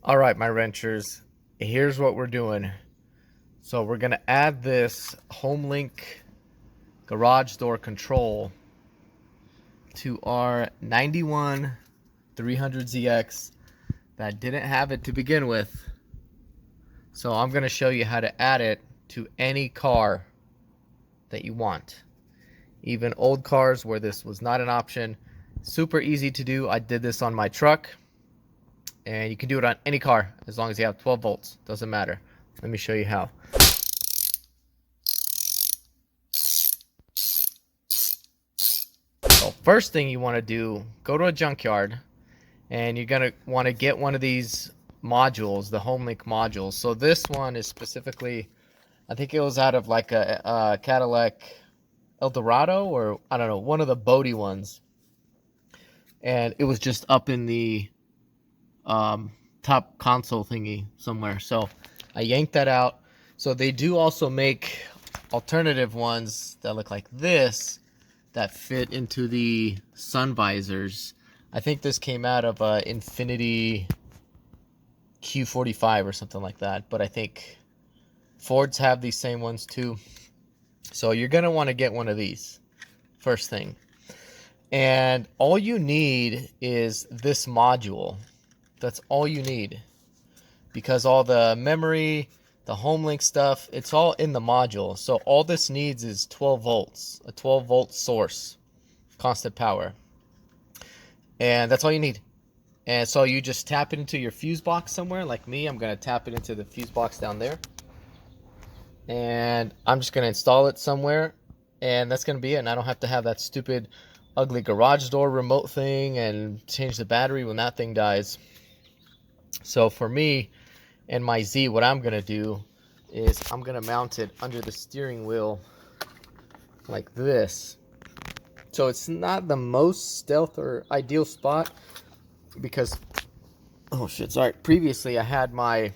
All right, my wrenchers, here's what we're doing. So we're gonna add this HomeLink garage door control to our 91 300ZX that didn't have it to begin with. So I'm gonna show you how to add it to any car that you want. Even old cars where this was not an option. Super easy to do. I did this on my truck. And you can do it on any car as long as you have 12 volts. Doesn't matter. Let me show you how. So first thing you want to do, go to a junkyard and you're going to want to get one of these modules, the HomeLink modules. So this one is specifically, I think it was out of like a Cadillac Eldorado, or I don't know, one of the Bodie ones. And it was just up in the top console thingy somewhere. So I yanked that out. So they do also make alternative ones that look like this that fit into the sun visors. I think this came out of a Infiniti Q45 or something like that, but I think Fords have these same ones too. So you're gonna want to get one of these first thing. And all you need is this module. That's all you need, because all the memory, the HomeLink stuff, it's all in the module. So all this needs is 12 volts, a 12 volt source, constant power. And that's all you need. And so you just tap it into your fuse box somewhere. Like me, I'm going to tap it into the fuse box down there. And I'm just going to install it somewhere. And that's going to be it. And I don't have to have that stupid, ugly garage door remote thing and change the battery when that thing dies. So for me and my Z, what I'm gonna do is I'm gonna mount it under the steering wheel like this. So it's not the most stealth or ideal spot because, oh shit, sorry. Previously I had my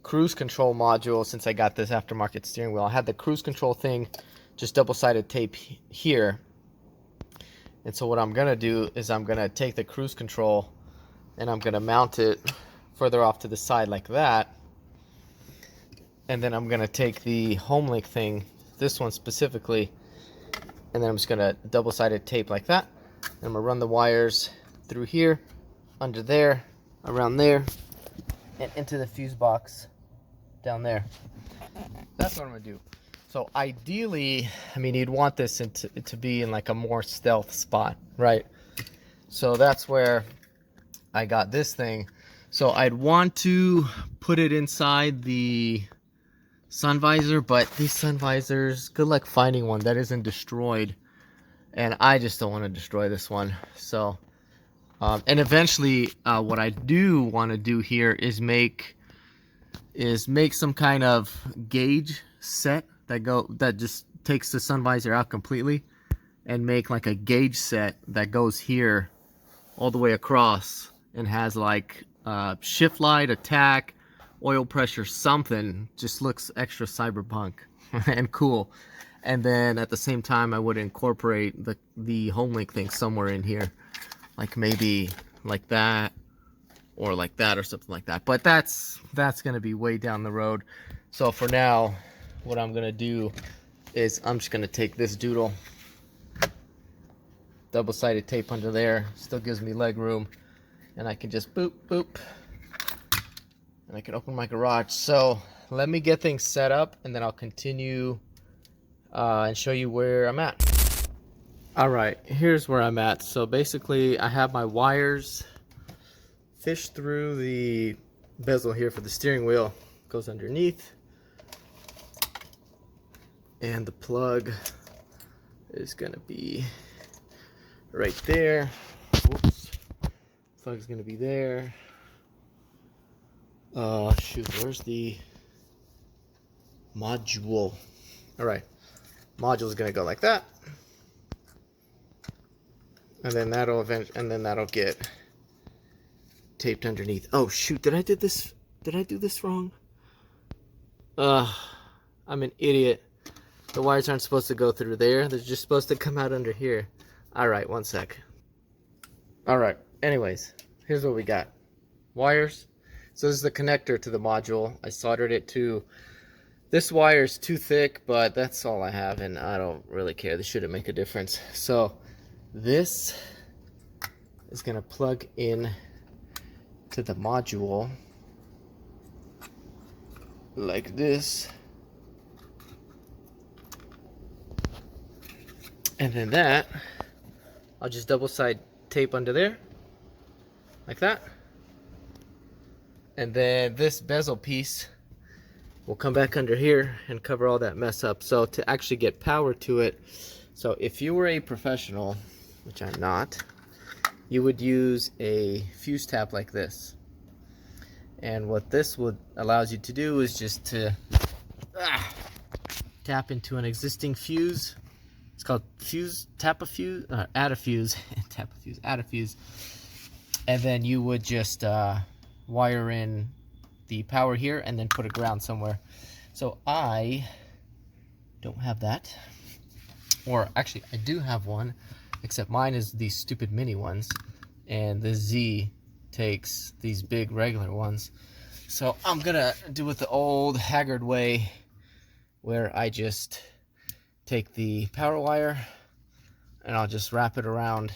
cruise control module. Since I got this aftermarket steering wheel, I had the cruise control thing just double-sided tape here. And so what I'm gonna do is I'm gonna take the cruise control and I'm gonna mount it further off to the side like that. And then I'm gonna take the HomeLink thing, this one specifically, and then I'm just gonna double-sided tape like that. And I'm gonna run the wires through here, under there, around there, and into the fuse box down there. That's what I'm gonna do. So ideally, I mean, you'd want this to be in like a more stealth spot, right? So that's where I got this thing. So I'd want to put it inside the sun visor, but these sun visors, good luck finding one that isn't destroyed. And I just don't want to destroy this one. So, and eventually what I do want to do here is make some kind of gauge set that just takes the sun visor out completely and make like a gauge set that goes here all the way across and has like shift light, attack, oil pressure, something. Just looks extra cyberpunk and cool. And then at the same time I would incorporate the HomeLink thing somewhere in here, like maybe like that or like that or something like that. But that's gonna be way down the road. So for now, what I'm gonna do is I'm just gonna take this doodle, double-sided tape under there, still gives me leg room, and I can just boop boop and I can open my garage. So let me get things set up and then I'll continue and show you where I'm at. All right, here's where I'm at. So basically I have my wires fished through the bezel here for the steering wheel, goes underneath, and the plug is gonna be right there. Whoops. Plug's gonna be there. Shoot, where's the module? All right, module is gonna go like that, and then that'll get taped underneath. Oh shoot, did I do this wrong? I'm an idiot. The wires aren't supposed to go through there. They're just supposed to come out under here. All right, one sec. All right, anyways, here's what we got. Wires. So this is the connector to the module. I soldered it to, this wire is too thick, but that's all I have, and I don't really care. This shouldn't make a difference. So this is gonna plug in to the module like this. And then that, I'll just double side tape under there, like that. And then this bezel piece will come back under here and cover all that mess up. So to actually get power to it, so if you were a professional, which I'm not, you would use a fuse tap like this. And what this would allows you to do is just to tap into an existing fuse. It's called fuse, tap a fuse, add a fuse, tap a fuse, add a fuse. And then you would just wire in the power here and then put a ground somewhere. So I don't have that. Or actually, I do have one, except mine is these stupid mini ones. And the Z takes these big regular ones. So I'm gonna do it the old haggard way, where I just take the power wire and I'll just wrap it around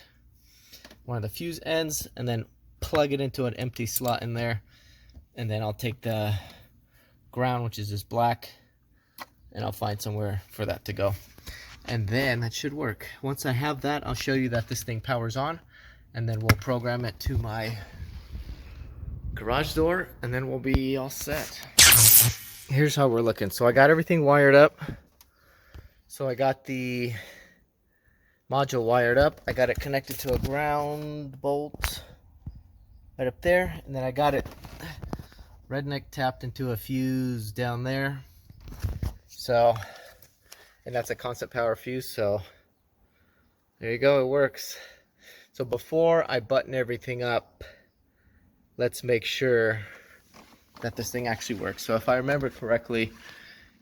one of the fuse ends and then plug it into an empty slot in there. And then I'll take the ground, which is just black, and I'll find somewhere for that to go. And then that should work. Once I have that, I'll show you that this thing powers on, and then we'll program it to my garage door, and then we'll be all set. Here's how we're looking. So I got everything wired up. So I got the module wired up. I got it connected to a ground bolt right up there. And then I got it redneck tapped into a fuse down there. So, and that's a constant power fuse. So there you go, it works. So before I button everything up, let's make sure that this thing actually works. So if I remember correctly,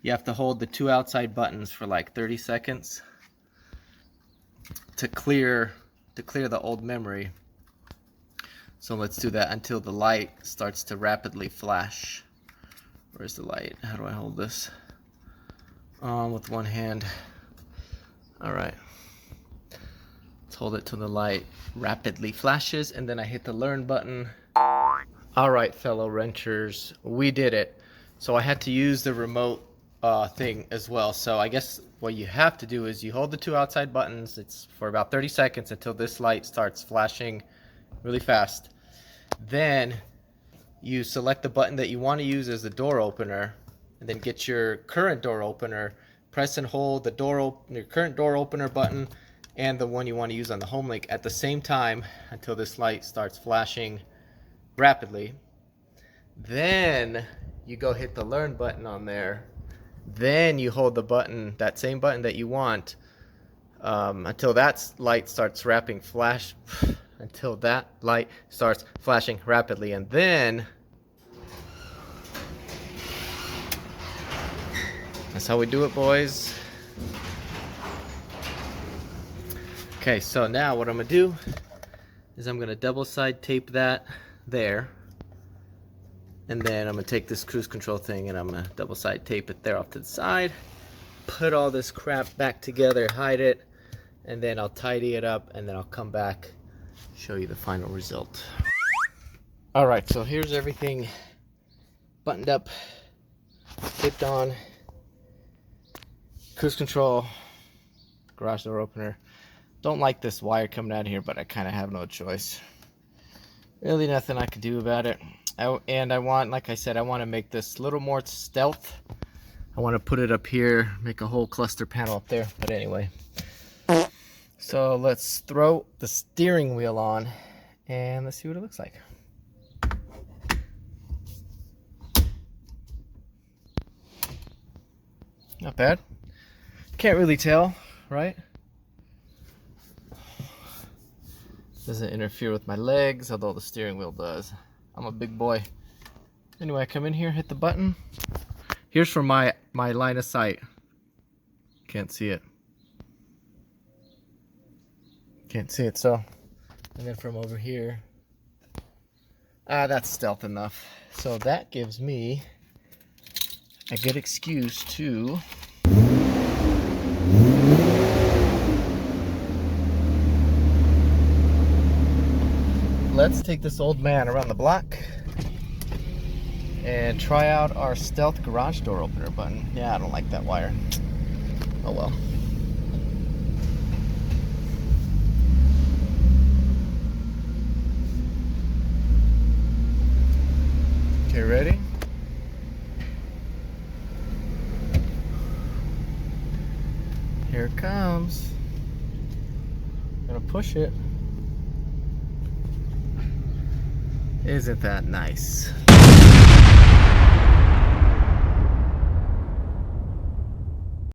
you have to hold the two outside buttons for like 30 seconds to clear the old memory. So let's do that until the light starts to rapidly flash. Where's the light? How do I hold this? With one hand. All right. Let's hold it till the light rapidly flashes, and then I hit the learn button. All right, fellow wrenchers, we did it. So I had to use the remote thing as well. So I guess what you have to do is you hold the two outside buttons. It's for about 30 seconds until this light starts flashing really fast. Then you select the button that you want to use as the door opener, and then get your current door opener, press and hold the your current door opener button and the one you want to use on the HomeLink at the same time until this light starts flashing rapidly. Then you go hit the learn button on there. Then you hold the button, that same button that you want, until that light starts until that light starts flashing rapidly. And then that's how we do it, boys. Okay, so now what I'm gonna do is I'm gonna double side tape that there, and then I'm gonna take this cruise control thing and I'm gonna double side tape it there off to the side, put all this crap back together, hide it, and then I'll tidy it up, and then I'll come back, show you the final result. All right, so here's everything buttoned up, taped on, cruise control, garage door opener. Don't like this wire coming out of here, but I kind of have no choice. Really nothing I can do about it. And I want, like I said, I want to make this a little more stealth. I want to put it up here, make a whole cluster panel up there. But anyway, so let's throw the steering wheel on and let's see what it looks like. Not bad. Can't really tell, right? Doesn't interfere with my legs, although the steering wheel does. I'm a big boy. Anyway, I come in here, hit the button. Here's for my line of sight. Can't see it. Can't see it, so. And then from over here, That's stealth enough. So that gives me a good excuse to let's take this old man around the block and try out our stealth garage door opener button. Yeah, I don't like that wire. Oh well. Okay, ready? Here it comes. Gonna push it. Isn't that nice?